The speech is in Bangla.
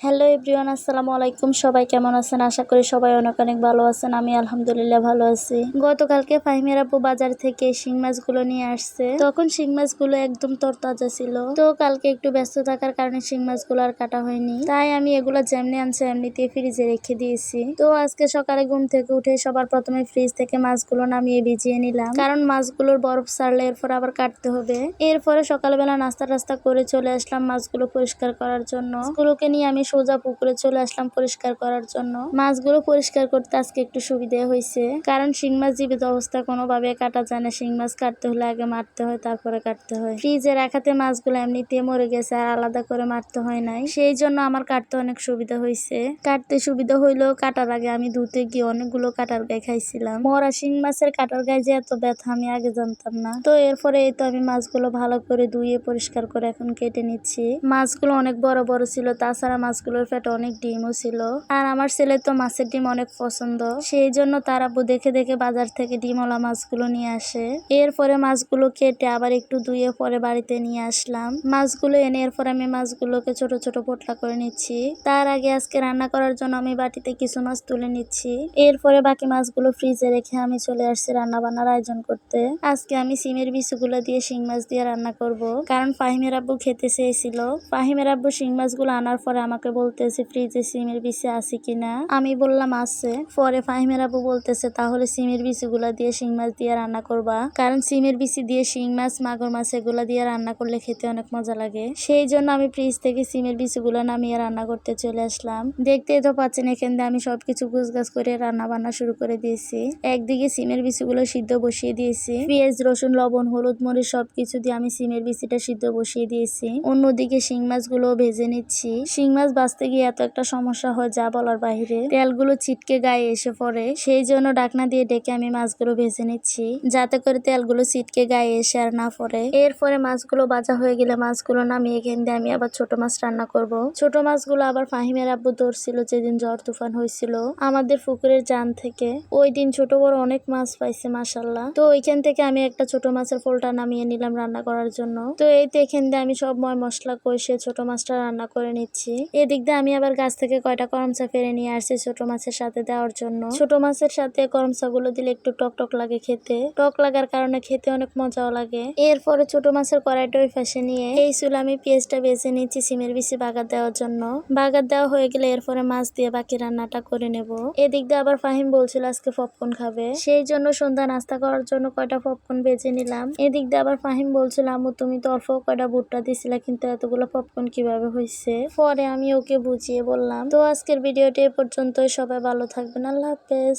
হ্যালো এভরিওয়ান, আসসালামু আলাইকুম। সবাই কেমন আছেন? আশা করি সবাই অনেক অনেক ভালো আছেন। আমি আলহামদুলিল্লাহ ভালো আছি। গতকালকে ফাহিমের আপু বাজার থেকে শিং মাছগুলো নিয়ে আসছে। তখন শিং মাছগুলো একদম তরতাজা ছিল। তো কালকে একটু ব্যস্ত থাকার কারণে শিং মাছগুলো আর কাটা হয়নি, তাই আমি এগুলো যেমনি আনছে এমনিতে ফ্রিজে রেখে দিয়েছি। তো আজকে সকালে ঘুম থেকে উঠে সবার প্রথমে ফ্রিজ থেকে মাছগুলো নামিয়ে ভিজিয়ে নিলাম, কারণ মাছগুলোর বরফ ছাড়লে এরপর আবার কাটতে হবে। এরপরে সকালবেলা নাস্তা টাস্তা করে চলে আসলাম মাছগুলো পরিষ্কার করার জন্য। মাছগুলোকে নিয়ে আমি সোজা পুকুরে চলে আসলাম পরিষ্কার করার জন্য। মাছগুলো পরিষ্কার করতে আজকে একটু সুবিধা হয়েছে, কারণ শিং মাছ জীবিত অবস্থা কোনোভাবে কাটা যায় না। শিং মাছ কাটতে হলে আগে মারতে হয়, তারপরে কাটতে হয়। ফ্রিজে রাখাতে মাছগুলো এমনিতে মরে গেছে, আর আলাদা করে মারতে হয় নাই। সেই জন্য আমার কাটতে অনেক সুবিধা হয়েছে। কাটতে সুবিধা হইলেও কাটার আগে আমি ধুতে গিয়ে অনেকগুলো কাটার গায়ে খাইছিলাম। মরা শিং মাছের কাটার গায়ে যে এত ব্যথা আমি আগে জানতাম না। তো এরপরে এই তো আমি মাছগুলো ভালো করে ধুয়ে পরিষ্কার করে এখন কেটে নিচ্ছি। মাছগুলো অনেক বড় বড় ছিল, তাছাড়া মাছগুলোর পেটে অনেক ডিমও ছিল। আর আমার ছেলে তো মাছের ডিম অনেক পছন্দ, সেই জন্য তার আব্বু দেখে দেখে বাজার থেকে ডিমওয়ালা মাছগুলো নিয়ে আসে। এরপরে মাছগুলো কেটে আবার একটু ধুয়ে পরে বাড়িতে নিয়ে আসলাম। মাছগুলো এনে এরপর আমি মাছগুলোকে ছোট ছোট পোটলা করে নিচ্ছি। তার আগে আজকে রান্না করার জন্য আমি বাটিতে কিছু মাছ তুলে নিচ্ছি। এরপরে বাকি মাছগুলো ফ্রিজে রেখে আমি চলে আসছি রান্না বান্নার আয়োজন করতে। আজকে আমি সিমের বিচুগুলো দিয়ে শিং মাছ দিয়ে রান্না করব, কারণ ফাহিমের আব্বু খেতে চেয়েছিল। ফাহিমের আব্বু শিং মাছগুলো আনার পরে আমাকে বলতেছে ফ্রিজে সিমের বিচি আছে কিনা। আমি বললাম আছে। পরে ফাহিমের আব্বু বলতেছে তাহলে সিমের বিচিগুলা দিয়ে শিং মাছ দিয়ে রান্না করবা, কারণ সিমের বিচি দিয়ে শিং মাছ, মাগুর মাছ এগুলা দিয়ে রান্না করলে খেতে অনেক মজা লাগে। সেই জন্য আমি ফ্রিজ থেকে সিমের বিচিগুলো নামিয়ে রান্না করতে চলে আসলাম। দেখতেই তো পাচ্ছেন এখান দিয়ে আমি সবকিছু গুছগাছ করে রান্না বান্না শুরু করে দিয়েছি। একদিকে সিমের বিচিগুলো সিদ্ধ বসিয়ে দিয়েছি। পেঁয়াজ, রসুন, লবণ, হলুদ, মরিচ সবকিছু দিয়ে আমি সিমের বিচিটা সিদ্ধ বসিয়ে দিয়েছি। অন্যদিকে শিং মাছগুলো ভেজে নিচ্ছি। শিং মাছ ভাজতে গিয়ে এত একটা সমস্যা হয় যা বলার বাহিরে। তেলগুলো ছিটকে গায়ে এসে পড়ে, সেই জন্য ঢাকনা দিয়ে ডেকে আমি মাছগুলো ভেজে নিচ্ছি, যাতে করে তেলগুলো ছিটকে গায়ে এসে আর না পড়ে। এরপরে মাছগুলো ভাজা হয়ে গেলে মাছগুলো নামিয়ে এখান দিয়ে আমি আবার ছোট মাছ রান্না করব। ছোট মাছগুলো আবার ফাহিমের আব্বু ধরছিল যেদিন ঝড় তুফান হয়েছিল আমাদের পুকুরের জান থেকে। ওই দিন ছোট বড় অনেক মাছ পাইছে মাশাআল্লাহ। তো ওইখান থেকে আমি একটা ছোট মাছের ফোলটা নামিয়ে নিলাম রান্না করার জন্য। তো এই তো এখান দিয়ে আমি সব মশলা কষে ছোট মাছটা রান্না করে নিচ্ছি। এদিক দিয়ে আমি আবার গাছ থেকে কয়টা করমচা ফেরে নিয়ে আসছি ছোট মাছের সাথে দেওয়ার জন্য। ছোট মাছের সাথে করমচা গুলো দিলে একটু টক টক লাগে খেতে। টক লাগার কারণে খেতে অনেক মজাও লাগে। এরপরে ছোট মাছের কড়াইটা ওই পাশে নিয়ে এই চুলে আমি পেঁয়াজটা বেছে নিচ্ছি সিমের বিচি বাগার দেওয়ার জন্য। বাগার দেওয়া হয়ে গেলে এরপরে মাছ দিয়ে বাকি রান্নাটা করে নেব। এদিক দিয়ে আবার ফাহিম বলছিল আজকে পপকর্ন খাবে, সেই জন্য সন্ধ্যা নাস্তা করার জন্য কয়টা পপকর্ন বেজে নিলাম। এদিক দিয়ে আবার ফাহিম বলছিল আম্মু তুমি তো অল্প কয়টা ভুট্টা দিছিলা, কিন্তু এতগুলো পপকর্ন কিভাবে হয়েছে। পরে আমি ওকে বুঝিয়ে বললাম। তো আজকের ভিডিওটি এ পর্যন্তই। সবাই ভালো থাকবেন। আল্লাহ হাফেজ।